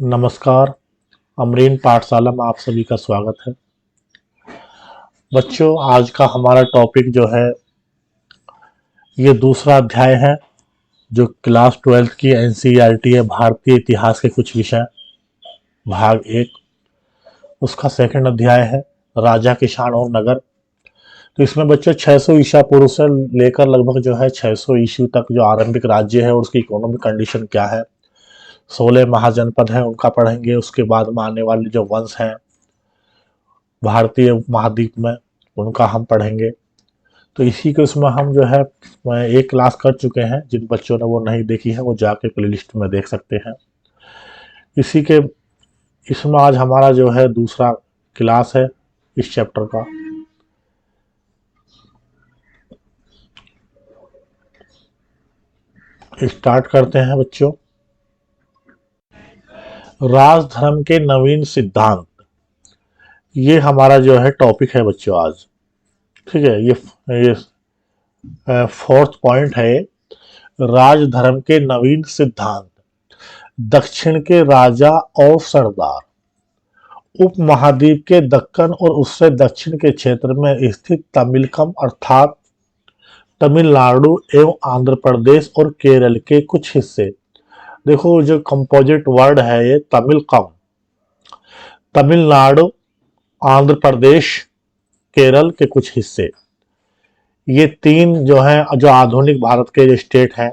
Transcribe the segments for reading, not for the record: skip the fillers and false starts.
नमस्कार। अमरीन पाठशाला में आप सभी का स्वागत है। बच्चों, आज का हमारा टॉपिक जो है ये दूसरा अध्याय है जो क्लास 12th की एनसीईआरटी है, भारतीय इतिहास के कुछ विषय, भाग 1। उसका सेकंड अध्याय है राजा, किसान और नगर। तो इसमें बच्चों 600 ईसा पूर्व से लेकर लगभग जो है 600 ईस्वी तक जो आरंभिक राज्य है और उसकी इकोनॉमिक कंडीशन क्या है, 16 महाजनपद हैं उनका पढ़ेंगे। उसके बाद में आने वाले जो वंश हैं भारतीय महाद्वीप में उनका हम पढ़ेंगे। तो इसी के उसमें हम जो है एक क्लास कर चुके हैं। जिन बच्चों ने वो नहीं देखी है वो जाके प्लेलिस्ट में देख सकते हैं। इसी के इसमें आज हमारा जो है दूसरा क्लास है इस चैप्टर का। स्टार्ट करते हैं बच्चों। राजधर्म के नवीन सिद्धांत, ये हमारा जो है टॉपिक है बच्चों आज। ठीक है, ये फोर्थ पॉइंट है, राजधर्म के नवीन सिद्धांत। दक्षिण के राजा और सरदार, उपमहाद्वीप के दक्कन और उससे दक्षिण के क्षेत्र में स्थित तमिलकम अर्थात तमिलनाडु एवं आंध्र प्रदेश और केरल के कुछ हिस्से। देखो जो कंपोजिट वर्ड है ये तमिलकम, तमिलनाडु, आंध्र प्रदेश, केरल के कुछ हिस्से, ये तीन जो है जो आधुनिक भारत के जो स्टेट हैं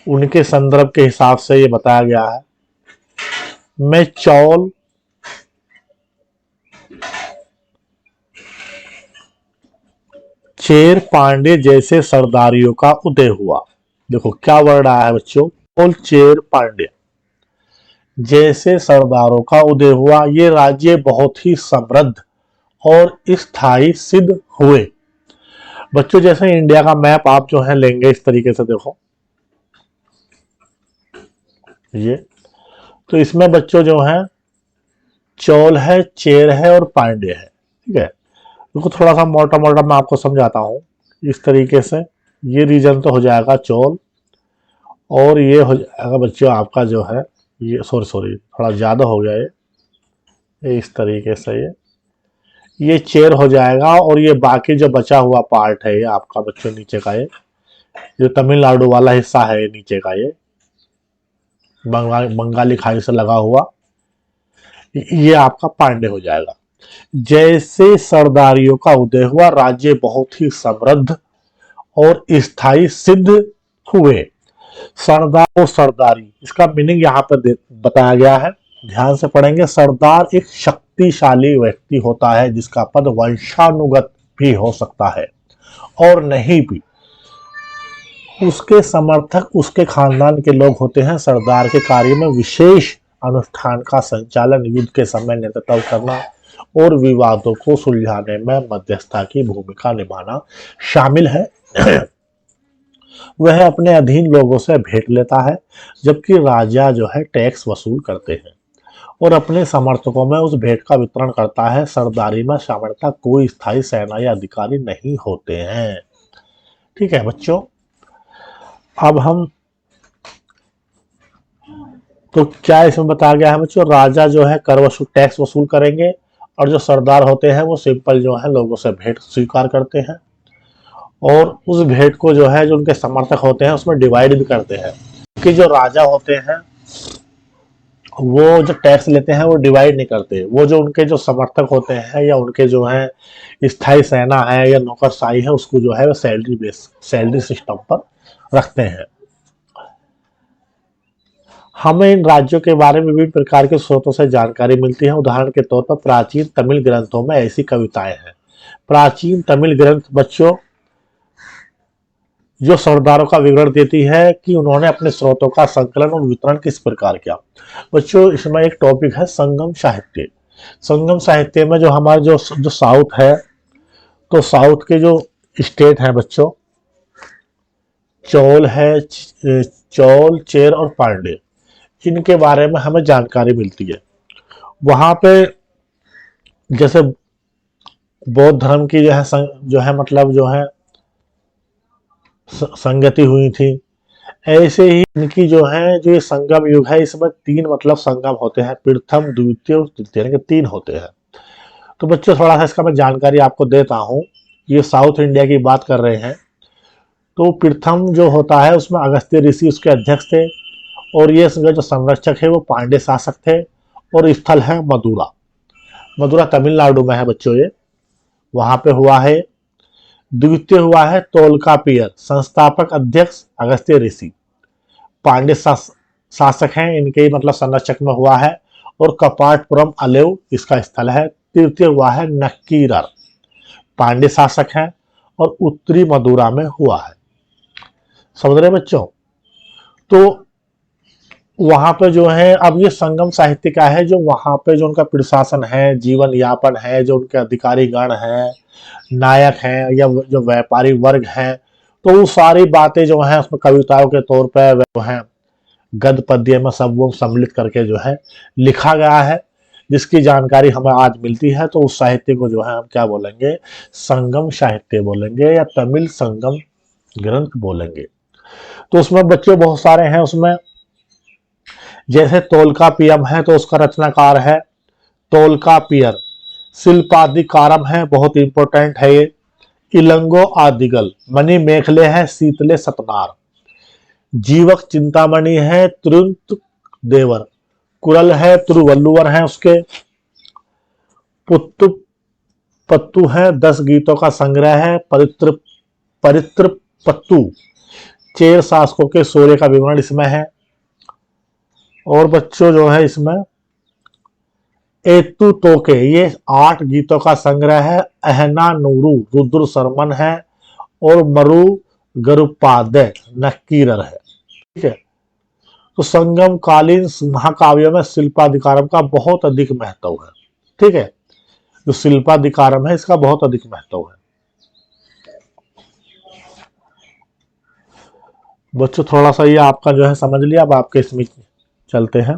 उनके संदर्भ के हिसाब से ये बताया गया है। में चौल, चेर, पांडे जैसे सरदारियों का उदय हुआ। देखो क्या वर्ड आया है बच्चों, चौल, चेर, पांडे जैसे सरदारों का उदय हुआ। ये राज्य बहुत ही समृद्ध और स्थायी सिद्ध हुए। बच्चों जैसे इंडिया का मैप आप जो है लेंगे इस तरीके से, देखो ये, तो इसमें बच्चों जो है चौल है, चेर है और पांडे है। ठीक है, देखो थोड़ा सा मोटा मोटा मैं आपको समझाता हूं इस तरीके से। ये रीजन तो हो जाएगा चौल, और ये हो जाएगा बच्चों आपका जो है ये, सॉरी थोड़ा ज्यादा हो गया ये इस तरीके से, ये चेर हो जाएगा। और ये बाकी जो बचा हुआ पार्ट है ये आपका बच्चों नीचे का, ये जो तमिलनाडु वाला हिस्सा है ये नीचे का, ये बंगाली खाड़ी से लगा हुआ, ये आपका पांडे हो जाएगा। जैसे सरदारियों का उदय हुआ, राज्य बहुत ही समृद्ध और स्थायी सिद्ध हुए। सरदार और सरदारी, इसका मीनिंग यहाँ पर बताया गया है, ध्यान से पढ़ेंगे। सरदार एक शक्तिशाली व्यक्ति होता है जिसका पद वंशानुगत भी हो सकता है और नहीं भी। उसके समर्थक उसके खानदान के लोग होते हैं। सरदार के कार्य में विशेष अनुष्ठान का संचालन, युद्ध के समय नेतृत्व करना और विवादों को सुलझाने में मध्यस्थता की भूमिका निभाना शामिल है। वह अपने अधीन लोगों से भेंट लेता है, जबकि राजा जो है टैक्स वसूल करते हैं और अपने समर्थकों में उस भेंट का वितरण करता है। सरदारी में सामान्यतः कोई स्थायी सेना या अधिकारी नहीं होते हैं। ठीक है बच्चों, अब हम तो क्या इसमें बताया गया है बच्चों, राजा जो है कर वसूल, टैक्स वसूल करेंगे, और जो सरदार होते हैं वो सिंपल जो है लोगों से भेंट स्वीकार करते हैं और उस भेंट को जो है जो उनके समर्थक होते हैं उसमें डिवाइड भी करते हैं। कि जो राजा होते हैं वो जो टैक्स लेते हैं वो डिवाइड नहीं करते, वो जो उनके जो समर्थक होते हैं या उनके जो है स्थायी सेना है या नौकरशाही है उसको जो है सैलरी बेस, सैलरी सिस्टम पर रखते हैं। हमें इन राज्यों के बारे में विभिन्न प्रकार के स्रोतों से जानकारी मिलती है। उदाहरण के तौर पर प्राचीन तमिल ग्रंथों में ऐसी कविताएं हैं। प्राचीन तमिल ग्रंथ बच्चों जो सरदारों का विवरण देती है कि उन्होंने अपने स्रोतों का संकलन और वितरण किस प्रकार किया। बच्चों इसमें एक टॉपिक है संगम साहित्य। संगम साहित्य में जो हमारे जो साउथ है, तो साउथ के जो स्टेट है बच्चों, चौल है, चौल, चेर और पांडे, इनके बारे में हमें जानकारी मिलती है। वहां पे जैसे बौद्ध धर्म की जो है मतलब जो है संगति हुई थी, ऐसे ही इनकी जो है जो ये संगम युग है, इसमें तीन मतलब संगम होते हैं, प्रथम द्वितीय और तृतीय, यानी कि तीन होते हैं। तो बच्चों थोड़ा सा इसका मैं जानकारी आपको देता हूँ। ये साउथ इंडिया की बात कर रहे हैं। तो प्रथम जो होता है उसमें अगस्त्य ऋषि उसके अध्यक्ष थे, और ये जो संरक्षक है वो पांड्य शासक थे, और स्थल है मदुरा। मदुरा तमिलनाडु में है बच्चों ये, वहां पे हुआ है। द्वितीय हुआ है तोलकापियर, संस्थापक अध्यक्ष अगस्त्य ऋषि, पांड्य शासक हैं, इनके मतलब संरक्षक में हुआ है। और कपाटपुरम अलेव इसका स्थल है। तृतीय हुआ है नक्कीरर, पांड्य शासक है, और उत्तरी मदुरा में हुआ है। समझ रहे बच्चों? तो वहां पे जो है, अब ये संगम साहित्य का है, जो वहां पे जो उनका प्रशासन है, जीवन यापन है, जो उनके अधिकारी गण हैं, नायक हैं, या जो व्यापारी वर्ग हैं, तो वो सारी बातें जो हैं उसमें कविताओं के तौर पर वो हैं गद्य पद्य में सब वो सम्मिलित करके जो है लिखा गया है, जिसकी जानकारी हमें आज मिलती है। तो उस साहित्य को जो है हम क्या बोलेंगे? संगम साहित्य बोलेंगे, या तमिल संगम ग्रंथ बोलेंगे। तो उसमें बच्चे बहुत सारे हैं। उसमें जैसे तोलकापियम है तो उसका रचनाकार है तोलकापियर। शिल्पादिकारम है, बहुत इंपॉर्टेंट है ये। इलंगो आदिगल, मणि मेखले है शीतले सतनार। जीवक चिंतामणि है तुरंत देवर। कुरल है तुरुवल्लुवर है उसके। पुत्तु पत्तु है 10 गीतों का संग्रह है। परित्र परित्र पत्तु चेर शासकों के शौर्य का विवरण इसमें है। और बच्चों जो है इसमें एतु तोके, ये 8 गीतों का संग्रह है। अहना नूरू रुद्र शर्मन है, और मरु गरुपादय नक्कीरर है। ठीक है। तो संगम कालीन महाकाव्यों में शिल्पाधिकारम का बहुत अधिक महत्व है। ठीक है, जो शिल्पाधिकारम है इसका बहुत अधिक महत्व है। बच्चों थोड़ा सा ये आपका जो है समझ लिया, अब आपके इसमें चलते हैं।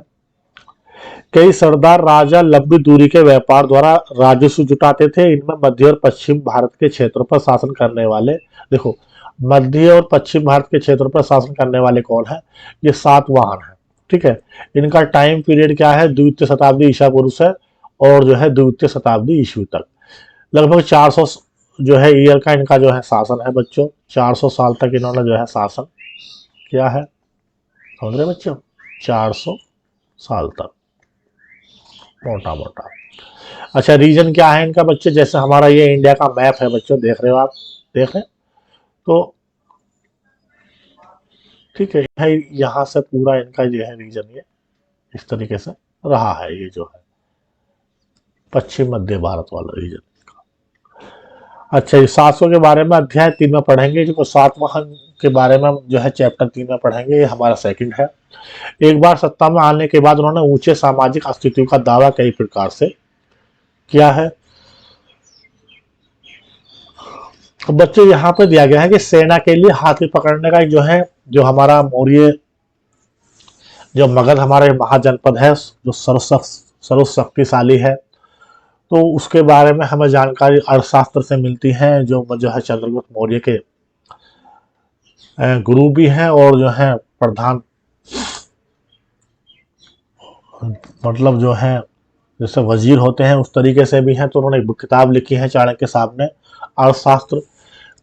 कई सरदार राजा लंबी दूरी के व्यापार द्वारा राजस्व जुटाते थे। इनमें मध्य और पश्चिम भारत के क्षेत्रों पर शासन करने वाले, देखो मध्य और पश्चिम भारत के क्षेत्रों पर शासन करने वाले कौन है? ये सातवाहन है। ठीक है। इनका टाइम पीरियड क्या है? द्वितीय शताब्दी ईसा पूर्व से और जो है द्वितीय शताब्दी ईस्वी तक, लगभग 400 जो है ईयर का इनका जो है शासन है बच्चों। 400 साल तक इन्होंने जो है शासन किया है। समझ रहे बच्चों? 400 साल तक मोटा मोटा। अच्छा, रीजन क्या है इनका बच्चे? जैसे हमारा ये इंडिया का मैप है बच्चों, देख रहे हो आप? देख रहे हैं? तो ठीक है, यहाँ से पूरा इनका जो है रीजन ये इस तरीके से रहा है। ये जो है पश्चिम मध्य भारत वाला रीजन। अच्छा, ये 700 के बारे में अध्याय 3 में पढ़ेंगे, जो सातवाहन के बारे में जो है चैप्टर 3 में पढ़ेंगे। ये हमारा सेकंड है। एक बार सत्ता में आने के बाद उन्होंने ऊंचे सामाजिक अस्तित्व का दावा कई प्रकार से किया है। तो बच्चों यहाँ पर दिया गया है कि सेना के लिए हाथी पकड़ने का जो है, जो हमारा मौर्य जो मगध हमारे महाजनपद है, जो सर्वशक्तिशाली है, तो उसके बारे में हमें जानकारी अर्थशास्त्र से मिलती है, जो है चंद्रगुप्त मौर्य के गुरु भी हैं, और जो है प्रधान मतलब जो है जैसे वजीर होते हैं उस तरीके से भी हैं। तो उन्होंने एक किताब लिखी है चाणक्य साहब ने, अर्थशास्त्र।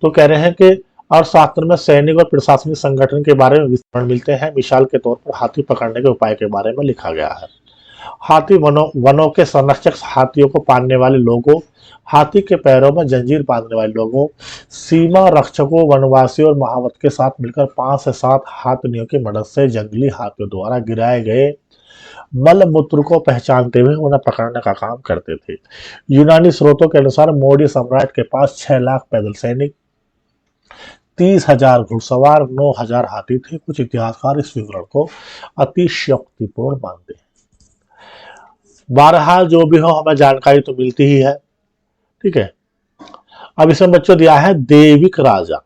तो कह रहे हैं कि अर्थशास्त्र में सैनिक और प्रशासनिक संगठन के बारे में विवरण मिलते हैं। मिसाल के तौर पर हाथी पकड़ने के उपाय के बारे में लिखा गया है। हाथी वनों के संरक्षक, हाथियों को पालने वाले लोगों, हाथी के पैरों में जंजीर बांधने वाले लोगों, सीमा रक्षकों, वनवासियों और महावत के साथ मिलकर 5 से 7 हाथियों की मदद से जंगली हाथियों द्वारा गिराए गए मल मूत्र को पहचानते हुए उन्हें पकड़ने का काम करते थे। यूनानी स्रोतों के अनुसार मौर्य सम्राट के पास 6 लाख पैदल सैनिक, 30,000 घुड़सवार, 9,000 हाथी थे। कुछ इतिहासकार इस विवरण को अतिशयोक्तिपूर्ण मानते हैं। बहरहाल जो भी हो, हमें जानकारी तो मिलती ही है। ठीक है। अब इसमें बच्चों दिया है देविक राजा।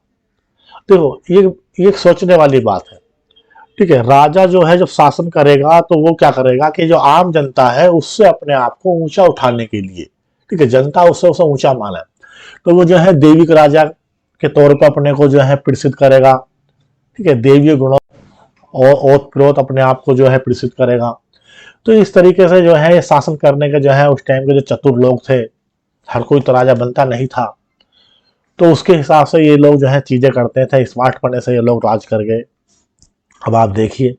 देखो ये एक सोचने वाली बात है। ठीक है। राजा जो है जब शासन करेगा तो वो क्या करेगा कि जो आम जनता है उससे अपने आप को ऊंचा उठाने के लिए, ठीक है, जनता उससे उसे ऊंचा माने, तो वो जो है देविक राजा के तौर पर अपने को जो है प्रसिद्ध करेगा। ठीक है। देवीय गुणों और ओत प्रोत अपने आप को जो है प्रसिद्ध करेगा। तो इस तरीके से जो है ये शासन करने के जो है उस टाइम के जो चतुर लोग थे, हर कोई तो राजा बनता नहीं था, तो उसके हिसाब से ये लोग जो है चीजें करते थे, स्मार्ट पने से ये लोग राज कर गए। अब आप देखिए,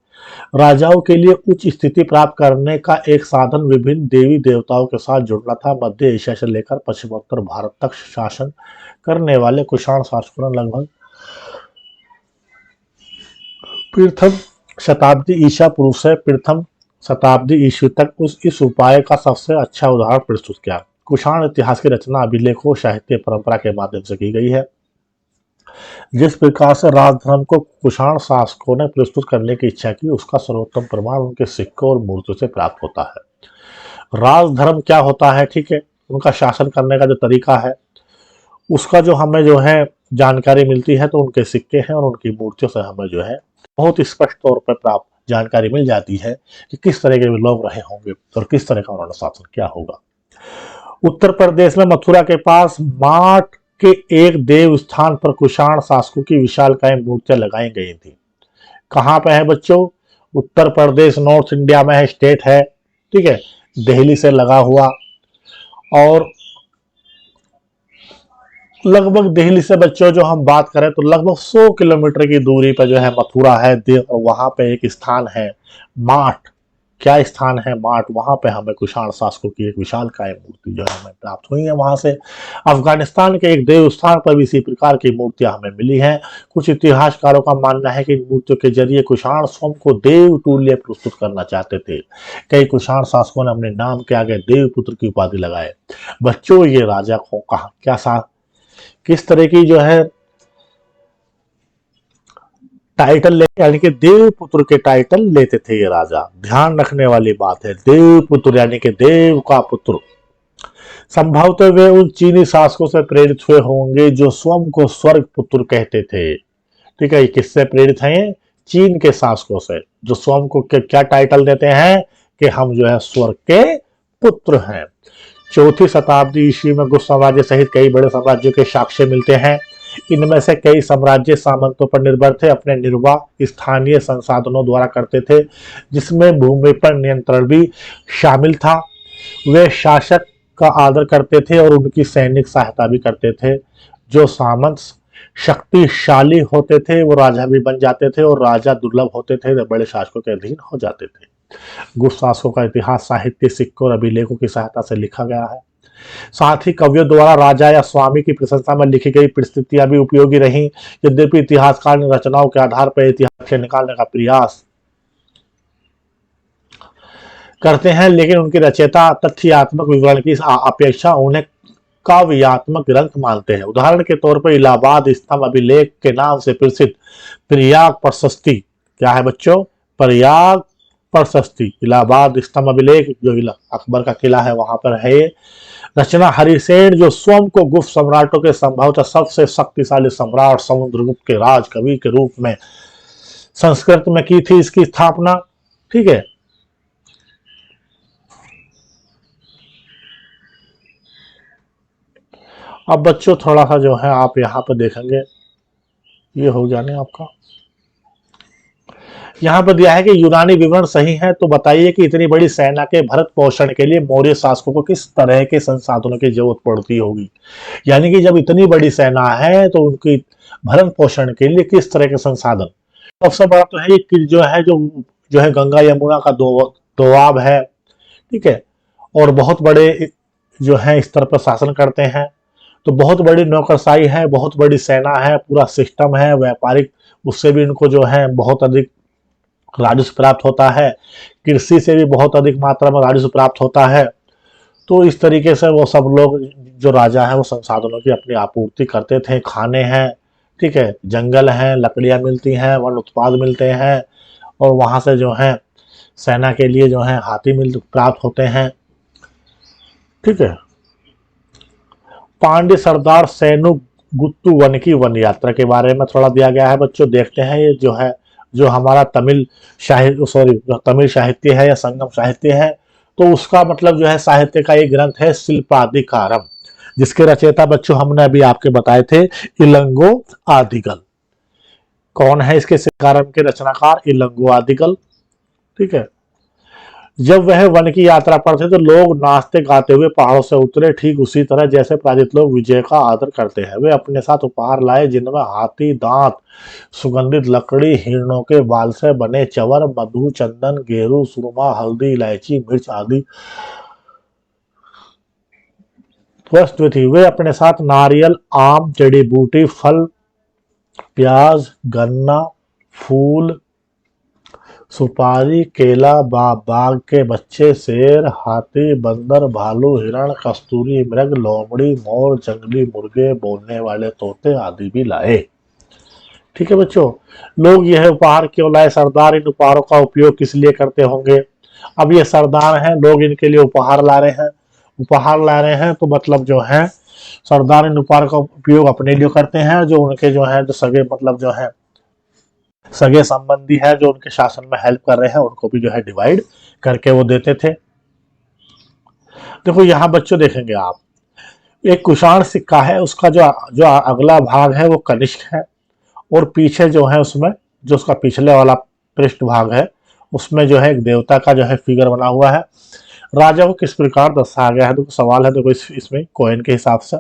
राजाओं के लिए उच्च स्थिति प्राप्त करने का एक साधन विभिन्न देवी देवताओं के साथ जुड़ना था। मध्य एशिया से लेकर पश्चिमोत्तर भारत तक शासन करने वाले कुषाण शासकों ने लगभग प्रथम शताब्दी ईसा पूर्व से प्रथम शताब्दी ईस्वी तक इस उपाय का सबसे अच्छा उदाहरण प्रस्तुत किया। कुषाण इतिहास की रचना अभिलेखों, साहित्य परंपरा के माध्यम से की गई है। जिस प्रकार से राजधर्म को कुषाण शासकों ने प्रस्तुत करने की इच्छा की, उसका सर्वोत्तम प्रमाण उनके सिक्कों और मूर्तियों से प्राप्त होता है। राजधर्म क्या होता है, ठीक है, उनका शासन करने का जो तरीका है, उसका जो हमें जो है जानकारी मिलती है, तो उनके सिक्के हैं और उनकी मूर्तियों से हमें जो है बहुत स्पष्ट तौर पर प्राप्त जानकारी मिल जाती है कि किस तरह के लोग रहे होंगे और किस तरह का उन्होंने शासन किया होगा। उत्तर प्रदेश में मथुरा के पास माट के एक देव स्थान पर कुषाण शासकों की विशालकाय मूर्तियां लगाई गई थी। कहां पे है बच्चों? उत्तर प्रदेश नॉर्थ इंडिया में है, स्टेट है, ठीक है, दिल्ली से लगा हुआ। और लगभग दिल्ली से बच्चों जो हम बात करें तो लगभग 100 किलोमीटर की दूरी पर जो है मथुरा है, और वहां पे एक स्थान है माट। क्या स्थान है? माट। वहां पे हमें कुषाण शासकों की एक विशालकाय मूर्ति जो है हमें प्राप्त हुई है। वहां से अफगानिस्तान के एक देव स्थान पर भी इसी प्रकार की मूर्तियां हमें मिली हैं। कुछ इतिहासकारों का मानना है कि इन मूर्तियों के जरिए कुषाण स्वयं को देव तुल्य प्रस्तुत करना चाहते थे। कई कुषाण शासकों ने अपने नाम के आगे देवपुत्र की उपाधि लगाए। बच्चों, ये राजा को कहा क्या किस तरह की जो है टाइटल लेते, यानी कि देवपुत्र के टाइटल लेते थे ये राजा। ध्यान रखने वाली बात है, देवपुत्र यानी कि देव का पुत्र। संभवतः वे उन चीनी शासकों से प्रेरित हुए होंगे जो स्वयं को स्वर्ग पुत्र कहते थे। ठीक है, किससे प्रेरित हैं? चीन के शासकों से, जो स्वयं को क्या टाइटल देते हैं कि हम जो है स्वर्ग के पुत्र हैं। चौथी शताब्दी ईस्वी में गुप्त साम्राज्य सहित कई बड़े साम्राज्यों के साक्ष्य मिलते हैं। इनमें से कई साम्राज्य सामंतों पर निर्भर थे, अपने निर्वाह स्थानीय संसाधनों द्वारा करते थे, जिसमें भूमि पर नियंत्रण भी शामिल था। वे शासक का आदर करते थे और उनकी सैनिक सहायता भी करते थे। जो सामंत शक्तिशाली होते थे वो राजा भी बन जाते थे, और राजा दुर्लभ होते थे तो बड़े शासकों के अधीन हो जाते थे। गुप्त शासकों का इतिहास साहित्य, सिक्कों और अभिलेखों की सहायता से लिखा गया है। साथ ही कवियों द्वारा राजा या स्वामी की प्रशंसा में लिखी गई प्रस्तुतियां भी उपयोगी रहीं। यद्यपि इतिहासकार ने रचनाओं के आधार पर इतिहास से निकालने का प्रयास करते हैं, लेकिन उनकी रचयिता तथ्यात्मक विवरण की अपेक्षा उन्हें काव्यात्मक ग्रंथ मानते हैं। उदाहरण के तौर पर इलाहाबाद स्तंभ अभिलेख के नाम से प्रसिद्ध प्रयाग प्रशस्ति, क्या है बच्चों? प्रयाग प्रशस्ति, इलाहाबाद स्तंभ अभिलेख जो अकबर का किला है वहां पर है। रचना हरिसेन, जो स्वयं को गुप्त सम्राटों के संभवतः सबसे शक्तिशाली सम्राट समुद्रगुप्त के राज कवि के रूप में संस्कृत में की थी इसकी स्थापना। ठीक है, अब बच्चों थोड़ा सा जो है आप यहाँ पर देखेंगे, ये हो जाने आपका यहाँ पर दिया है कि यूनानी विवरण सही है तो बताइए कि इतनी बड़ी सेना के भरण पोषण के लिए मौर्य शासकों को किस तरह के संसाधनों की जरूरत पड़ती होगी। यानी कि जब इतनी बड़ी सेना है तो उनकी भरण पोषण के लिए किस तरह के संसाधन। सबसे बड़ा तो है कि जो है गंगा यमुना का दोआब है, ठीक है, और बहुत बड़े जो है स्तर पर शासन करते हैं, तो बहुत बड़ी नौकरशाही है, बहुत बड़ी सेना है, पूरा सिस्टम है व्यापारिक, उससे भी इनको जो है बहुत अधिक राजस्व प्राप्त होता है। कृषि से भी बहुत अधिक मात्रा में राजस्व प्राप्त होता है। तो इस तरीके से वो सब लोग जो राजा है वो संसाधनों की अपनी आपूर्ति करते थे। खाने हैं, ठीक है, जंगल हैं, लकड़ियां मिलती हैं, वन उत्पाद मिलते हैं, और वहां से जो है सेना के लिए जो है हाथी मिल प्राप्त होते हैं। ठीक है, पांड्य सरदार सैनु गुत्तु वन की वन यात्रा के बारे में थोड़ा दिया गया है बच्चों, देखते हैं। ये जो है जो हमारा तमिल साहित्य है या संगम साहित्य है, तो उसका मतलब जो है साहित्य का एक ग्रंथ है शिल्पाधिकारम, जिसके रचयिता बच्चों हमने अभी आपके बताए थे इलंगो आदिगल। कौन है इसके शिकारम के रचनाकार? इलंगो आदिकल। ठीक है। जब वह वन की यात्रा पर थे तो लोग नाचते गाते हुए पहाड़ों से उतरे, ठीक उसी तरह जैसे पराजित लोग विजय का आदर करते हैं। वे अपने साथ उपहार लाए जिनमें हाथी दांत, सुगंधित लकड़ी, हिरणों के बाल से बने चवर, मधु, चंदन, गेरू, सुरमा, हल्दी, इलायची, मिर्च आदि वस्तु थी। वे अपने साथ नारियल, आम, जड़ी बूटी, फल, प्याज, गन्ना, फूल, सुपारी, केला, बाघ के बच्चे, शेर, हाथी, बंदर, भालू, हिरण, कस्तूरी मृग, लोमड़ी, मोर, जंगली मुर्गे, बोलने वाले तोते आदि भी लाए। ठीक है बच्चों, लोग यह उपहार क्यों लाए? सरदार इन उपहारों का उपयोग किस लिए करते होंगे? अब ये सरदार हैं, लोग इनके लिए उपहार ला रहे हैं। उपहार ला रहे हैं तो मतलब जो है सरदार इन उपहार का उपयोग अपने लिए करते हैं, जो उनके जो है जो सगे मतलब जो है सगे संबंधी है जो उनके शासन में हेल्प कर रहे हैं, उनको भी जो है डिवाइड करके वो देते थे। देखो यहाँ बच्चों देखेंगे आप, एक कुषाण सिक्का है, उसका जो जो अगला भाग है वो कनिष्क है, और पीछे जो है उसमें जो उसका पिछले वाला पृष्ठ भाग है उसमें जो है एक देवता का जो है फिगर बना हुआ है। राजा को किस प्रकार दर्शाया गया है? तो सवाल है देखो इसमें कोइन के हिसाब से।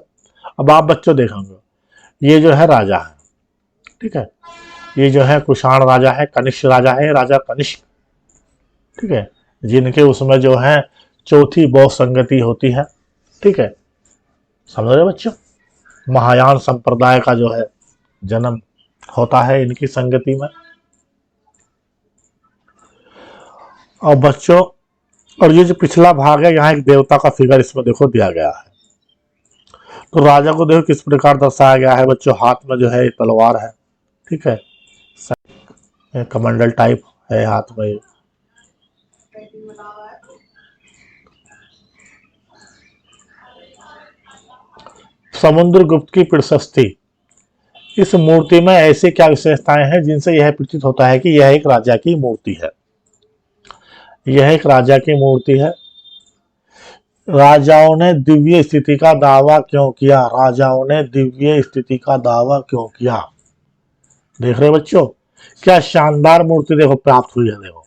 अब आप बच्चों देखेंगे ये जो है राजा है, ठीक है, ये जो है कुषाण राजा है, कनिष्क राजा है, राजा कनिष्क, ठीक है, जिनके उसमें जो है चौथी बौद्ध संगति होती है। ठीक है, समझ रहे बच्चों? महायान संप्रदाय का जो है जन्म होता है इनकी संगति में। और बच्चों, और ये जो पिछला भाग है यहाँ एक देवता का फिगर इसमें देखो दिया गया है। तो राजा को देखो किस प्रकार दर्शाया गया है बच्चों, हाथ में जो है तलवार है, ठीक है, कमंडल टाइप है हाथ में। समुद्रगुप्त की प्रशस्ति, इस मूर्ति में ऐसी क्या विशेषताएं हैं जिनसे यह प्रतीत होता है कि यह एक राजा की मूर्ति है? यह एक राजा की मूर्ति है। राजाओं ने दिव्य स्थिति का दावा क्यों किया? राजाओं ने दिव्य स्थिति का दावा क्यों किया? देख रहे बच्चों, क्या शानदार मूर्ति देखो प्राप्त हुई है। देखो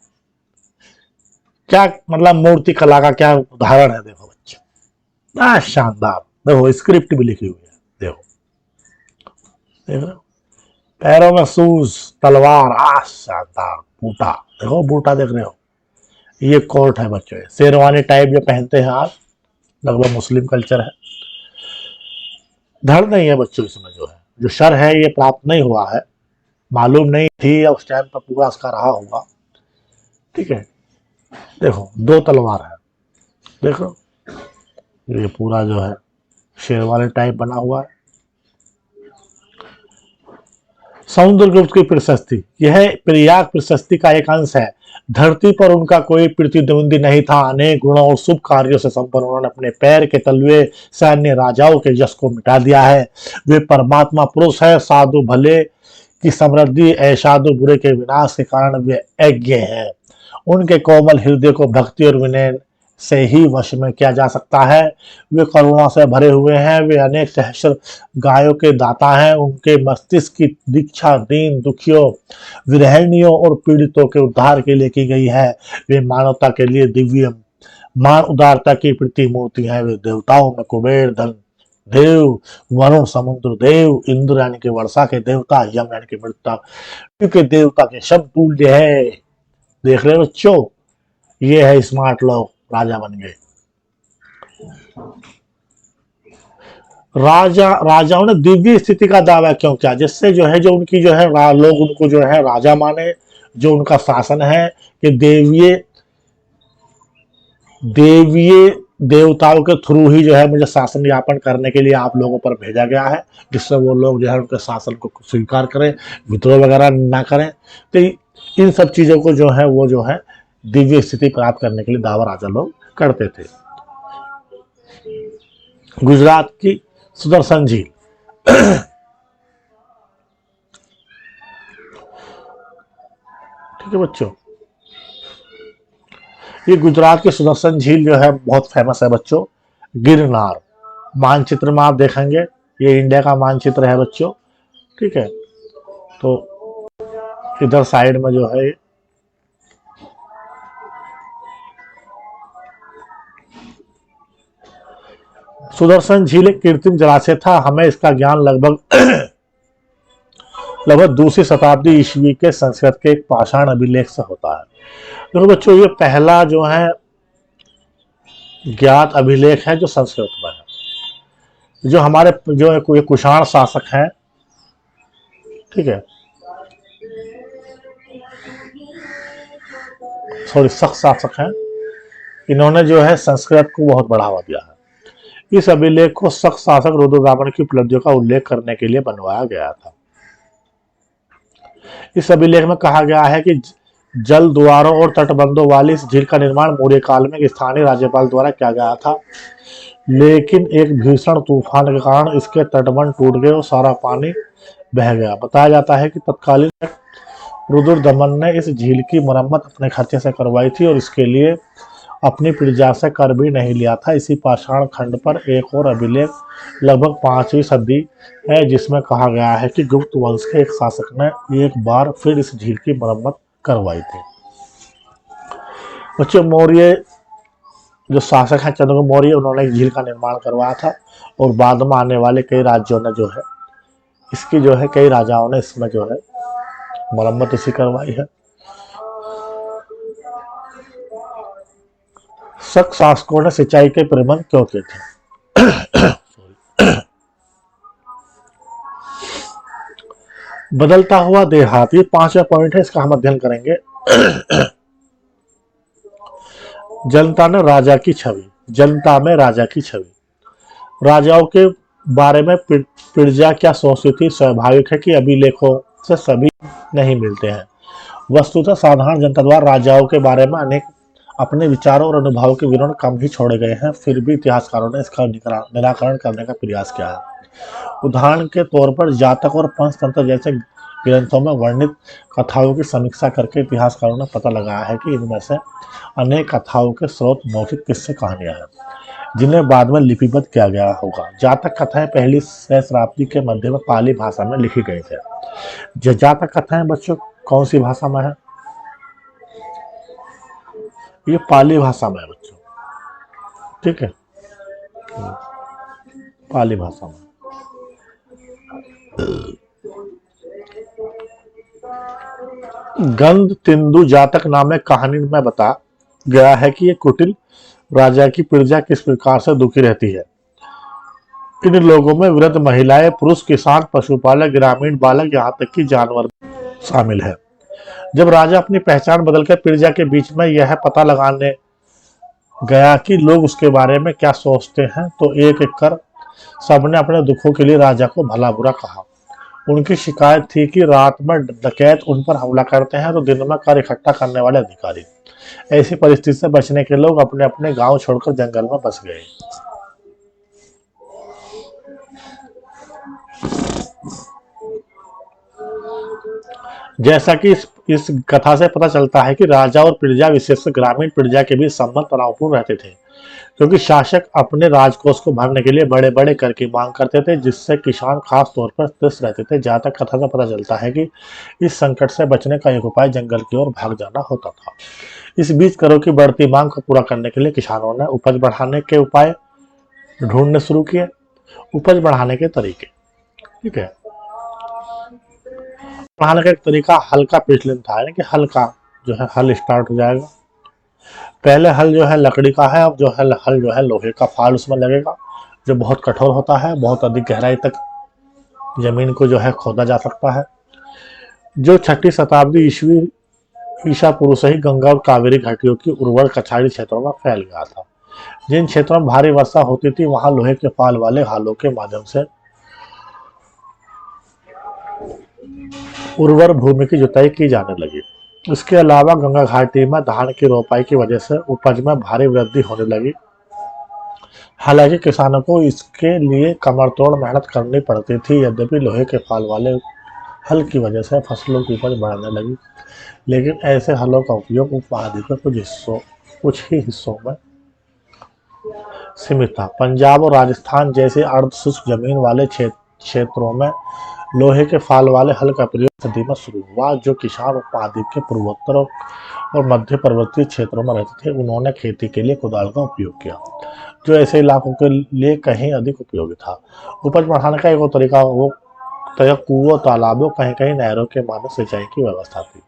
क्या मतलब मूर्ति कला का क्या उदाहरण है। देखो बच्चों, शानदार। देखो स्क्रिप्ट भी लिखी हुई है, देखो देख रहे हो, पैरों में शूज, तलवार, शानदार, बूटा, देखो बूटा देख रहे हो, ये कोट है बच्चों, शेरवानी टाइप जो पहनते हैं आज, लगभग मुस्लिम कल्चर है। धड़ नहीं है बच्चों इसमें, जो है जो शर है ये प्राप्त नहीं हुआ है, मालूम नहीं थी या उस टाइम पर पूरा उसका रहा होगा। ठीक है, देखो दो तलवार है, देखो ये पूरा जो है शेरवानी टाइप बना हुआ है। समुद्रगुप्त की प्रशस्ति, यह प्रयाग प्रशस्ति का एक अंश है। धरती पर उनका कोई प्रतिद्वंदी नहीं था। अनेक गुणों और शुभ कार्यों से संपन्न उन्होंने अपने पैर के तलवे से अन्य राजाओं के यश को मिटा दिया है। वे परमात्मा पुरुष है, साधु भले की समृद्धि, ऐशादु बुरे के विनाश के कारण वे यज्ञ हैं। उनके कोमल हृदय को भक्ति और विनय से ही वश में किया जा सकता है। वे करुणा से भरे हुए हैं, वे अनेक सहस्र गायों के दाता हैं। उनके मस्तिष्क की दीक्षा दीन दुखियों, विरहिणियों और पीड़ितों के उद्धार के लिए की गई है। वे मानवता के लिए दिव्य मान उदारता की प्रतिमूर्ति है। वे देवताओं में कुबेर, धन देव, वरुण, समुद्र देव, इंद्र यानी कि वर्षा के देवता, यम यानी कि मृत्यु के देवता के शब्द तुल्य है। देख रहे बच्चों, ये है स्मार्ट लोग, राजा बन गए। राजाओं ने दिव्य स्थिति का दावा क्यों किया? जिससे जो है जो उनकी जो है लोग उनको जो है राजा माने, जो उनका शासन है कि देवीय देवताओं के थ्रू ही जो है मुझे शासन यापन करने के लिए आप लोगों पर भेजा गया है, जिससे वो लोग जो है उनके शासन को स्वीकार करें, विद्रोह वगैरह ना करें। तो इन सब चीजों को जो है वो जो है दिव्य स्थिति प्राप्त करने के लिए दावा राजा लोग करते थे। गुजरात की सुदर्शन झील, ठीक है बच्चों, ये गुजरात की सुदर्शन झील जो है बहुत फेमस है बच्चों। गिरनार मानचित्र में आप देखेंगे, ये इंडिया का मानचित्र है बच्चों, ठीक है। तो इधर साइड में जो है सुदर्शन झील एक कृत्रिम जलाशय था। हमें इसका ज्ञान लगभग दूसरी शताब्दी ईस्वी के संस्कृत के एक पाषाण अभिलेख से होता है। देखो बच्चों, ये पहला जो है ज्ञात अभिलेख है जो संस्कृत में है। जो हमारे जो है कुषाण शासक हैं, ठीक है, सॉरी शक शासक हैं, इन्होंने जो है संस्कृत को बहुत बढ़ावा दिया है। इस अभिलेख को शक शासक रुद्रदामन की उपलब्धियों का उल्लेख करने के लिए बनवाया गया था। इस अभिलेख में कहा गया है कि जल द्वारों और तटबंधों वाली इस झील का निर्माण मौर्य काल में स्थानीय राज्यपाल द्वारा किया गया था, लेकिन एक भीषण तूफान के कारण इसके तटबंध टूट गए और सारा पानी बह गया। बताया जाता है कि तत्कालीन रुद्रदमन ने इस झील की मरम्मत अपने खर्चे से करवाई थी और इसके लिए अपनी प्रजा से कर भी नहीं लिया था। इसी पाषाण खंड पर एक और अभिलेख लगभग 5वीं सदी है, जिसमें कहा गया है कि गुप्त वंश के एक शासक ने एक बार फिर इस झील की मरम्मत करवाई थी। बच्चों, मौर्य जो शासक हैं चंद्रगुप्त मौर्य, उन्होंने एक झील का निर्माण करवाया था और बाद में आने वाले कई राज्यों ने जो है इसकी जो है कई राजाओं ने इसमें जो है मरम्मत इसी करवाई है। शक शासकों ने सिंचाई के प्रबंध क्यों किए थे? बदलता हुआ देहात, ये 5वां पॉइंट है, इसका हम अध्ययन करेंगे। जनता में राजा की छवि। राजाओं के बारे में प्रजा क्या सोचती थी? स्वाभाविक है कि अभिलेखों से सभी नहीं मिलते हैं। वस्तुतः साधारण जनता द्वारा राजाओं के बारे में अनेक अपने विचारों और अनुभवों के विवरण कम ही छोड़े गए हैं, फिर भी इतिहासकारों ने इसका निराकरण करने का प्रयास किया है। उदाहरण के तौर पर जातक और पंचतंत्र जैसे ग्रंथों में वर्णित कथाओं की समीक्षा करके इतिहासकारों ने पता लगाया है कि इनमें से अनेक कथाओं के स्रोत मौखिक किस्से कहानियां हैं, जिन्हें बाद में लिपिबद्ध किया गया होगा। जातक कथाएं पहली सहस्राब्दी के मध्य में पाली भाषा में लिखी गई थी। जातक कथाएं बच्चों कौन सी भाषा में है? ये पाली भाषा में है बच्चों, ठीक है, पाली भाषा में। गंध तिंदु जातक नामक कहानी में बता गया है कि ये कुटिल राजा की प्रजा किस प्रकार से दुखी रहती है। इन लोगों में वृद्ध महिलाएं, पुरुष, किसान, पशुपालक, ग्रामीण बालक, यहाँ तक कि जानवर शामिल है। जब राजा अपनी पहचान बदलकर प्रजा के बीच में यह पता लगाने गया कि लोग उसके बारे में क्या सोचते हैं, तो एक एक कर सबने अपने दुखों के लिए राजा को भला बुरा कहा। उनकी शिकायत थी कि रात में डकैत उन पर हमला करते हैं तो दिन में कर इकट्ठा करने वाले अधिकारी। ऐसी परिस्थिति से बचने के लोग अपने अपने गांव छोड़कर जंगल में बस गए। जैसा कि इस कथा से पता चलता है कि राजा और प्रजा, विशेषकर ग्रामीण प्रजा के बीच संबंध तनावपूर्ण रहते थे, क्योंकि शासक अपने राजकोष को भरने के लिए बड़े बड़े कर की मांग करते थे, जिससे किसान खास तौर पर त्रस्त रहते थे। जहाँ तक कथा से पता चलता है कि इस संकट से बचने का एक उपाय जंगल की ओर भाग जाना होता था। इस बीच करों की बढ़ती मांग को पूरा करने के लिए किसानों ने उपज बढ़ाने के उपाय ढूंढने शुरू किए। उपज बढ़ाने के तरीके, ठीक है, बढ़ाने का एक तरीका हल्का पिछलिन था, यानी कि हल्का जो है हल स्टार्ट हो जाएगा। पहले हल जो है लकड़ी का है, अब जो है हल जो है लोहे का फाल उसमें लगेगा, जो बहुत कठोर होता है, बहुत अधिक गहराई तक जमीन को जो है खोदा जा सकता है। जो 6वीं शताब्दी ईसा पूर्व से ही गंगा और कावेरी घाटियों की उर्वर कछाड़ी क्षेत्रों में फैल गया था। जिन क्षेत्रों में भारी वर्षा होती थी वहां लोहे के फाल वाले हालों के माध्यम से उर्वर भूमि की जुताई की जाने लगी। इसके अलावा गंगा घाटी में धान की रोपाई की वजह से उपज में भारी वृद्धि होने लगी। हालांकि किसानों को इसके लिए कमरतोड़ मेहनत करनी पड़ती थी। यद्यपि लोहे के फाल वाले हल की वजह से फसलों की उपज बढ़ने लगी, लेकिन ऐसे हलों का उपयोग उपमहाद्वीप के कुछ ही हिस्सों में सीमित था। पंजाब और राजस्थान जैसे अर्ध शुष्क जमीन वाले क्षेत्रों में लोहे के फाल वाले हल का प्रयोग सदी में शुरू हुआ। जो किसान उपमहाद्वीप के पूर्वोत्तर और मध्य पर्वतीय क्षेत्रों में रहते थे, उन्होंने खेती के लिए कुदाल का उपयोग किया, जो ऐसे इलाकों के लिए कहीं अधिक उपयोगी था। उपज बढ़ाने का एक और तरीका वो कुओं, तालाबों, कहीं कहीं नहरों के माध्यम सिंचाई की व्यवस्था थी।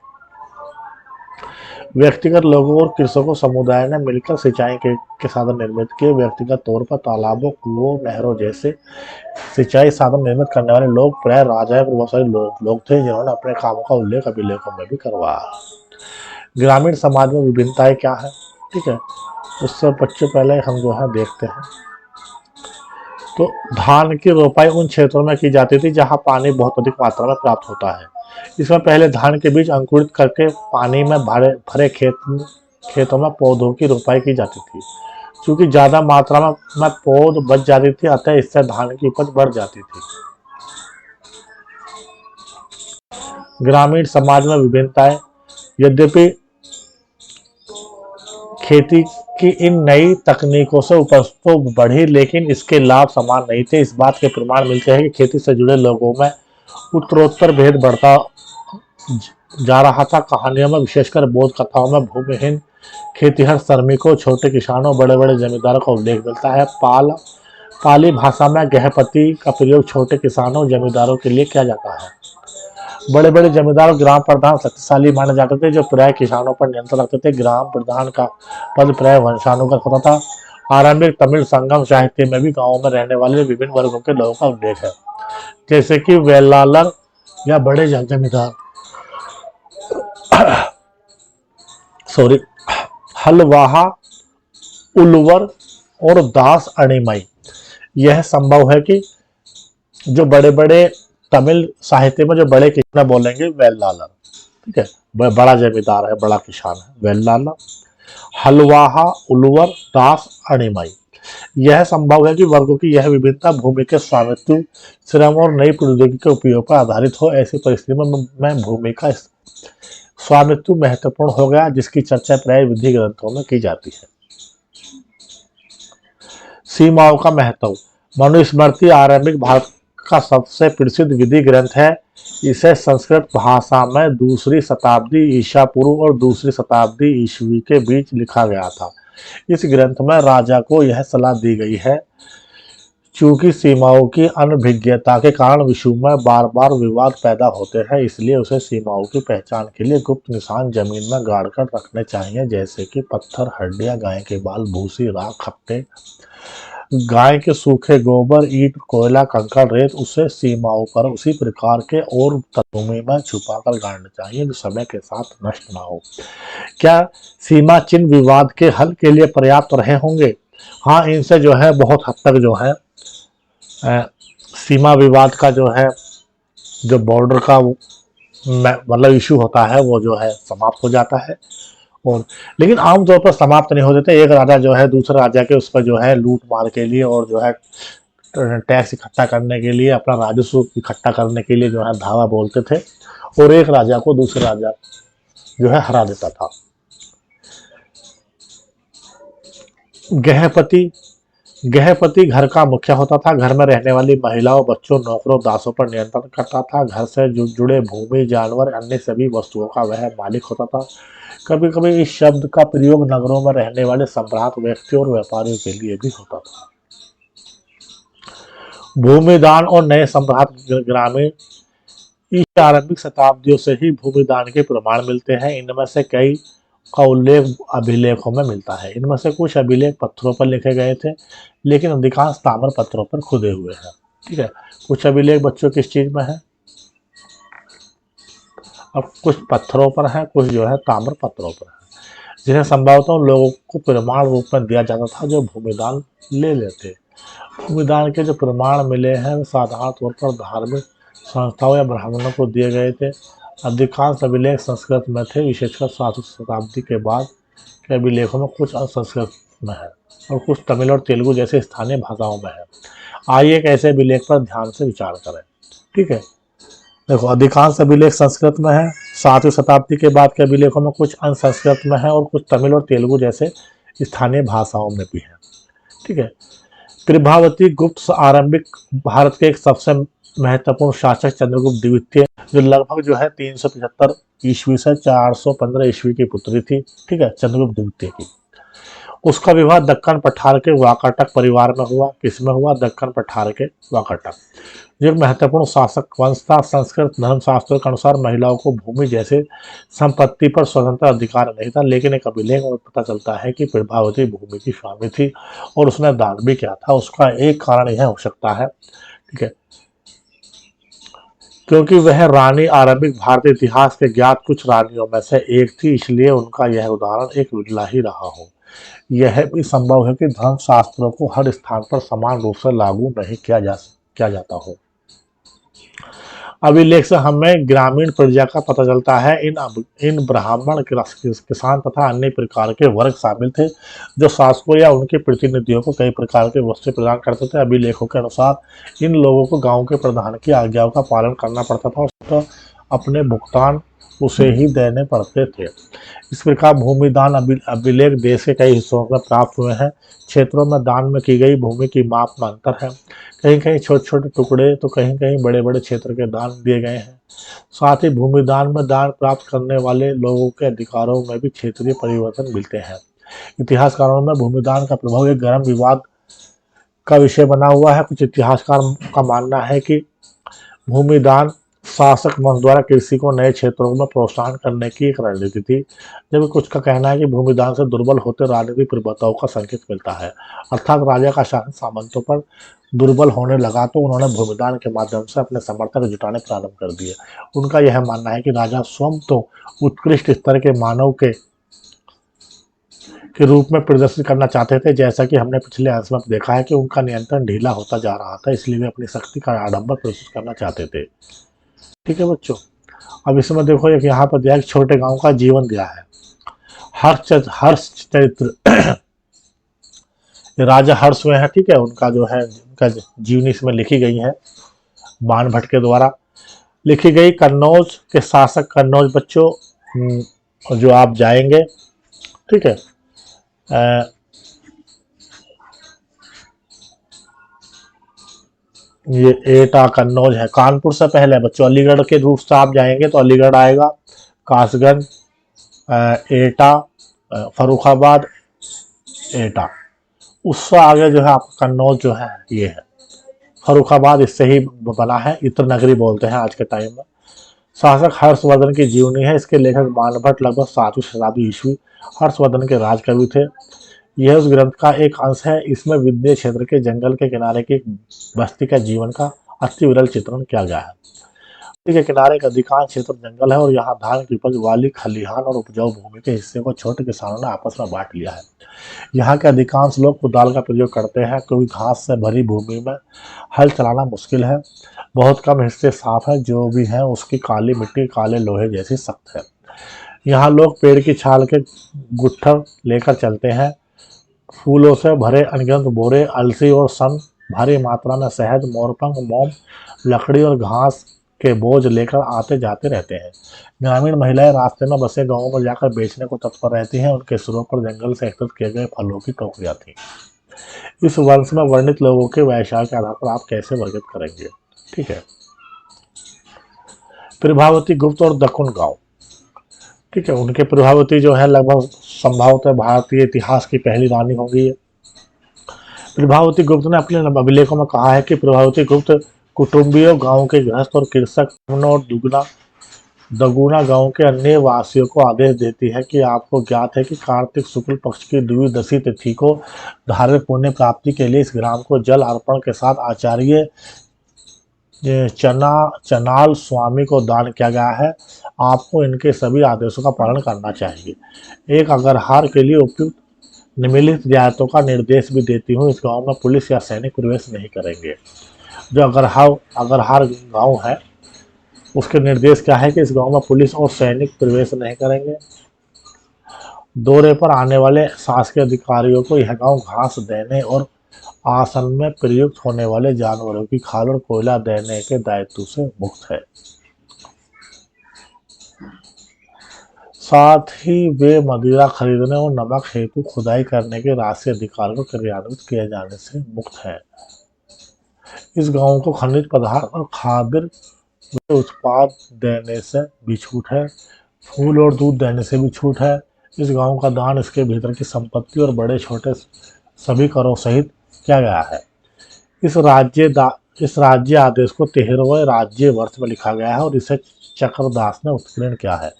व्यक्तिगत लोगों और कृषकों समुदाय ने मिलकर सिंचाई के साधन निर्मित किए। व्यक्तिगत तौर पर तालाबों, कुओं, नहरों जैसे सिंचाई साधन निर्मित करने वाले लोग प्राय राजा या प्रभावशाली लोग थे, जिन्होंने अपने कामों का उल्लेख अभिलेखों में भी करवाया। ग्रामीण समाज में विभिन्नताएं क्या है, ठीक है, उससे बच्चों पहले हम जो है देखते हैं। तो धान की रोपाई उन क्षेत्रों में की जाती थी जहां पानी बहुत अधिक मात्रा में प्राप्त होता है। इसमें पहले धान के बीज अंकुरित करके पानी में भरे खेतों में पौधों की रोपाई की जाती थी। क्योंकि ज्यादा मात्रा में पौध बच जाती थी, अतः इससे धान की उपज बढ़ जाती थी। ग्रामीण समाज में विभिन्नताएं, यद्यपि खेती की इन नई तकनीकों से उपज तो बढ़ी, लेकिन इसके लाभ समान नहीं थे। इस बात के प्रमाण मिलते हैं कि खेती से जुड़े लोगों में उत्तरोत्तर भेद बढ़ता जा रहा था। कहानियों में, विशेषकर बोध कथाओं में भूमिहीन खेतीहर श्रमिकों, छोटे किसानों, बड़े बड़े जमींदारों का उल्लेख मिलता है। पाली भाषा में गृहपति का प्रयोग छोटे किसानों, जमींदारों के लिए किया जाता है। बड़े बड़े जमींदार ग्राम प्रधान शक्तिशाली माने जाते थे, जो प्राय किसानों पर नियंत्रण रखते थे। ग्राम प्रधान का पद प्राय वंशानुगत होता था। आरंभिक तमिल संगम साहित्य में भी गांवों में रहने वाले विभिन्न वर्गों के लोगों का उल्लेख है, जैसे कि वेलालर या बड़े जमींदार, सॉरी, हलवाहा, उलवर और दास अणिमई। यह संभव है कि जो बड़े बड़े तमिल साहित्य में जो बड़े किसान बोलेंगे वेलालर, ठीक है, बड़ा जमींदार है, बड़ा किसान है, वेलालर, हलवाहा, उलवर, दास अणिमई। यह संभव है कि वर्गों की यह विभिन्नता भूमि के स्वामित्व, श्रम और नई प्रौद्योगिकी के उपयोग पर आधारित हो। ऐसी परिस्थिति में भूमि का स्वामित्व महत्वपूर्ण हो गया, जिसकी चर्चा प्राय विधि ग्रंथों में की जाती है। सीमाओं का महत्व। मनुस्मृति आरंभिक भारत का सबसे प्रसिद्ध विधि ग्रंथ है। इसे संस्कृत भाषा में दूसरी शताब्दी ईसा पूर्व और दूसरी शताब्दी ईस्वी के बीच लिखा गया था। इस ग्रंथ में राजा को यह सलाह दी गई है, चूंकि सीमाओं की अनभिज्ञता के कारण विश्व में बार बार विवाद पैदा होते हैं, इसलिए उसे सीमाओं की पहचान के लिए गुप्त निशान जमीन में गाड़कर रखने चाहिए, जैसे कि पत्थर, हड्डियां, गाय के बाल, भूसी, राख, खट्टे, गाय के सूखे गोबर, ईंट, कोयला, कंकड़, रेत उसे सीमाओं पर उसी प्रकार के और भूमि में छुपा कर गाड़ना चाहिए जो समय के साथ नष्ट ना हो। क्या सीमा चिन्ह विवाद के हल के लिए पर्याप्त रहे होंगे? हाँ, इनसे जो है बहुत हद तक जो है सीमा विवाद का जो है, जो बॉर्डर का मतलब इशू होता है, वो जो है समाप्त हो जाता है। और लेकिन आमतौर पर समाप्त नहीं होते थे। एक राजा जो है दूसरे राजा के उस पर जो है लूट मार के लिए और जो है टैक्स इकट्ठा करने के लिए, अपना राजस्व इकट्ठा करने के लिए जो है धावा बोलते थे, और एक राजा को दूसरे राजा जो है हरा देता था। गृहपति घर का मुखिया होता था। घर में रहने वाली महिलाओं, बच्चों, नौकरों, दासों पर नियंत्रण करता था। घर से जुड़े भूमि, जानवर, अन्य सभी वस्तुओं का वह मालिक होता था। कभी कभी इस शब्द का प्रयोग नगरों में रहने वाले सम्राट, व्यक्तियों और व्यापारियों के लिए भी होता था। भूमिदान और नए सम्राट। ग्रामीण इस आरंभिक शताब्दियों से ही भूमिदान के प्रमाण मिलते हैं। इनमें से कई का उल्लेख अभिलेखों में मिलता है। इनमें से कुछ अभिलेख पत्थरों पर लिखे गए थे, लेकिन अधिकांश ताम्र पत्थरों पर खुदे हुए हैं, ठीक है। कुछ अभिलेख बच्चों किस चीज में है, अब कुछ पत्थरों पर है, कुछ जो है ताम्र पत्थरों पर है, जिन्हें संभवतः लोगों को प्रमाण रूप में दिया जाता था जो भूमिदान ले लेते। भूमिदान के जो प्रमाण मिले हैं वे साधारण तौर पर धार्मिक संस्थाओं या ब्राह्मणों को दिए गए थे। अधिकांश अभिलेख संस्कृत में थे, विशेषकर 7वीं शताब्दी के बाद के अभिलेखों में कुछ संस्कृत में है और कुछ तमिल और तेलुगु जैसे स्थानीय भाषाओं में है। आइए एक ऐसे अभिलेख पर ध्यान से विचार करें, ठीक है। देखो, अधिकांश अभिलेख संस्कृत में है। 7वीं शताब्दी के बाद के अभिलेखों में कुछ अंश संस्कृत में है और कुछ तमिल और तेलुगु जैसे स्थानीय भाषाओं में भी है, ठीक है। प्रभावती गुप्त आरंभिक भारत के एक सबसे महत्वपूर्ण शासक चंद्रगुप्त द्वितीय, जो लगभग जो है 375 ईस्वी से 415 ईस्वी की पुत्री थी। ठीक है, चंद्रगुप्त द्वितीय की। उसका विवाह दक्कन पठार के वाकाटक परिवार में हुआ। किसमें हुआ? दक्कन पठार के वाकाटक। जो एक महत्वपूर्ण शासक वंश था। संस्कृत धर्मशास्त्रों के अनुसार महिलाओं को भूमि जैसे संपत्ति पर स्वतंत्र अधिकार नहीं था, लेकिन एक अभिलेख में पता चलता है कि प्रभावती भूमि की स्वामी थी और उसने दान भी किया था। उसका एक कारण यह हो सकता है, ठीक है, क्योंकि वह रानी आरंभिक भारतीय इतिहास के ज्ञात कुछ रानियों में से एक थी, इसलिए उनका यह उदाहरण एक विरला ही रहा हो। यह भी संभव है कि धर्मशास्त्रों को हर स्थान पर समान रूप से लागू नहीं किया जाता हो। अभिलेख से हमें ग्रामीण प्रजा का पता चलता है। इन ब्राह्मण किसान तथा अन्य प्रकार के वर्ग शामिल थे, जो शासकों या उनके प्रतिनिधियों को कई प्रकार के वस्त्र प्रदान करते थे। अभिलेखों के अनुसार इन लोगों को गांव के प्रधान की आज्ञाओं का पालन करना पड़ता था और तो अपने भुगतान उसे ही देने पड़ते थे। इस प्रकार भूमिदान अभिलेख देश के कई हिस्सों में प्राप्त हुए हैं। क्षेत्रों में दान में की गई भूमि की माप में अंतर है। कहीं कहीं छोटे छोटे टुकड़े तो कहीं कहीं बड़े बड़े क्षेत्र के दान दिए गए हैं। साथ ही भूमिदान में दान प्राप्त करने वाले लोगों के अधिकारों में भी क्षेत्रीय परिवर्तन मिलते हैं। इतिहासकारों में भूमिदान का प्रभाव एक गर्म विवाद का विषय बना हुआ है। कुछ इतिहासकार का मानना है कि भूमिदान शासक वंश द्वारा कृषि को नए क्षेत्रों में प्रोत्साहन करने की एक रणनीति थी, जबकि कुछ का कहना है कि भूमिदान से दुर्बल होते राजनीतिक प्रभुताओं का संकेत मिलता है, अर्थात राजा का शासन सामंतों पर दुर्बल होने लगा तो उन्होंने भूमिदान के माध्यम से अपने समर्थक जुटाने प्रारंभ कर दिए। उनका यह मानना है कि राजा स्वयं तो उत्कृष्ट स्तर के मानव के रूप में प्रदर्शित करना चाहते थे, जैसा कि हमने पिछले अंश में देखा है कि उनका नियंत्रण ढीला होता जा रहा था, इसलिए वे अपनी शक्ति का आडंबर प्रदर्शित करना चाहते थे। ठीक है बच्चों, अब इसमें देखो एक यहाँ पर दिया, एक छोटे गांव का जीवन दिया है। हर्ष चरित्र राजा हर्ष हुए हैं। ठीक है, उनका जो है उनका जीवनी इसमें लिखी गई है, बाण भट्ट के द्वारा लिखी गई। कन्नौज के शासक कन्नौज बच्चों, जो आप जाएंगे, ठीक है, ये एटा कन्नौज है। कानपुर से पहले बच्चों अलीगढ़ के रूट से आप जाएंगे तो अलीगढ़ आएगा, कासगंज, एटा, फरुखाबाद, एटा। उससे आगे जो है आपका कन्नौज जो है ये है। फरुखाबाद इससे ही बना है, इत्र नगरी बोलते हैं आज के टाइम में। शासक हर्षवर्धन की जीवनी है। इसके लेखक बाणभट्ट लगभग 7वीं शताब्दी ईस्वी हर्षवर्धन के राजकवि थे। यह उस ग्रंथ का एक अंश है। इसमें विंध्य क्षेत्र के जंगल के किनारे की बस्ती का जीवन का अति विरल चित्रण किया गया है। नदी के किनारे का अधिकांश क्षेत्र जंगल है और यहाँ धान की उपज वाली खलिहान और उपजाऊ भूमि के हिस्से को छोटे किसानों ने आपस में बांट लिया है। यहाँ के अधिकांश लोग कुदाल का प्रयोग करते हैं, क्योंकि घास से भरी भूमि में हल चलाना मुश्किल है। बहुत कम हिस्से साफ है, जो भी है उसकी काली मिट्टी काले लोहे जैसी सख्त है। यहाँ लोग पेड़ की छाल के गुट्ठर लेकर चलते हैं। फूलों से भरे अनगिनत बोरे, अलसी और सन, भारी मात्रा में शहद, मोरपंख, मोम, लकड़ी और घास के बोझ लेकर आते जाते रहते हैं। ग्रामीण महिलाएं रास्ते में बसे गांवों में जाकर बेचने को तत्पर रहती हैं। उनके सिरों पर जंगल से एकत्रित किए गए फलों की टोकरियां थी। इस वंश में वर्णित लोगों के व्यवसाय के आधार पर आप कैसे वर्णित करेंगे? ठीक है, प्रभावती गुप्त और दक्कुन गांव। ठीक है, उनके प्रभावती जो है लगभग संभवतः भारतीय इतिहास की पहली रानी होंगी। प्रभावती गुप्त ने अपने अभिलेखों में कहा है कि प्रभावती गुप्त कुटुंबियों, गांव के गृहस्थ और कृषक और दगुना गांव के अन्य वासियों को आदेश देती है कि आपको ज्ञात है कि कार्तिक शुक्ल पक्ष की द्विदशी तिथि को धार्मिक पुण्य प्राप्ति के लिए इस ग्राम को जल अर्पण के साथ आचार्य चनाल स्वामी को दान किया गया है। आपको इनके सभी आदेशों का पालन करना चाहिए। एक अग्रहार के लिए उपयुक्त निम्नलिखित रियायतों का निर्देश भी देती हूँ। इस गांव में पुलिस या सैनिक प्रवेश नहीं करेंगे। जो अग्रहार गांव है उसके निर्देश क्या है कि इस गांव में पुलिस और सैनिक प्रवेश नहीं करेंगे। दौरे पर आने वाले शासकीय अधिकारियों को यह गांव घास देने और आसन में प्रयुक्त होने वाले जानवरों की खाल और कोयला देने के दायित्व से मुक्त है। साथ ही वे मदिरा खरीदने और नमक हेतु खुदाई करने के राशि अधिकार को क्रियान्वित किए जाने से मुक्त है। इस गांव को खनिज पदार्थ और खाद्य उत्पाद देने से भी छूट है, फूल और दूध देने से भी छूट है। इस गांव का दान इसके भीतर की संपत्ति और बड़े छोटे सभी करों सहित किया गया है। इस राज्य आदेश को 13वें राज्य वर्ष में लिखा गया है और इसे चक्रदास ने उत्कीर्ण किया है।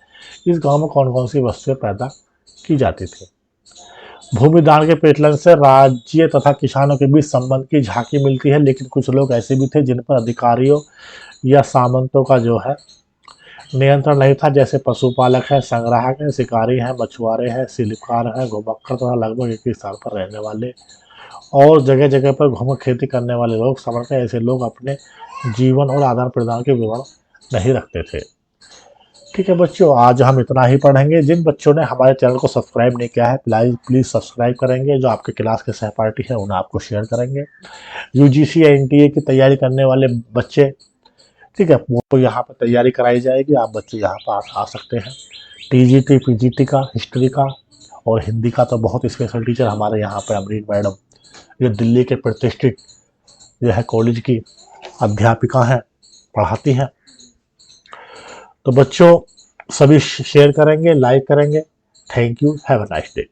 इस गांव में कौन कौन सी वस्तुएं पैदा की जाती थी? भूमि दान के प्रचलन से राज्य तथा किसानों के बीच संबंध की झांकी मिलती है, लेकिन कुछ लोग ऐसे भी थे जिन पर अधिकारियों या सामंतों का जो है नियंत्रण नहीं था, जैसे पशुपालक है, संग्राहक है, शिकारी है, मछुआरे हैं, शिल्पकार है, घुमक्कर तथा लगभग एक ही स्थान पर रहने वाले और जगह जगह पर घूम खेती करने वाले लोग समझते हैं। ऐसे लोग अपने जीवन और आदान प्रदान के विवरण नहीं रखते थे। ठीक है बच्चों, आज हम इतना ही पढ़ेंगे। जिन बच्चों ने हमारे चैनल को सब्सक्राइब नहीं किया है, प्लीज़ सब्सक्राइब करेंगे। जो आपके क्लास के सहपाठी हैं उन्हें आपको शेयर करेंगे। यूजीसी या एनटीए की तैयारी करने वाले बच्चे, ठीक है, वो यहाँ पर तैयारी कराई जाएगी। आप बच्चे यहाँ पर आ सकते हैं। टीजीटी पीजीटी का, हिस्ट्री का और हिंदी का तो बहुत स्पेशल टीचर हमारे यहाँ पर अमरीन मैडम, जो दिल्ली के प्रतिष्ठित जो है कॉलेज की अध्यापिका हैं, पढ़ाती हैं। तो बच्चों सभी शेयर करेंगे, लाइक करेंगे। Thank you, have a nice day.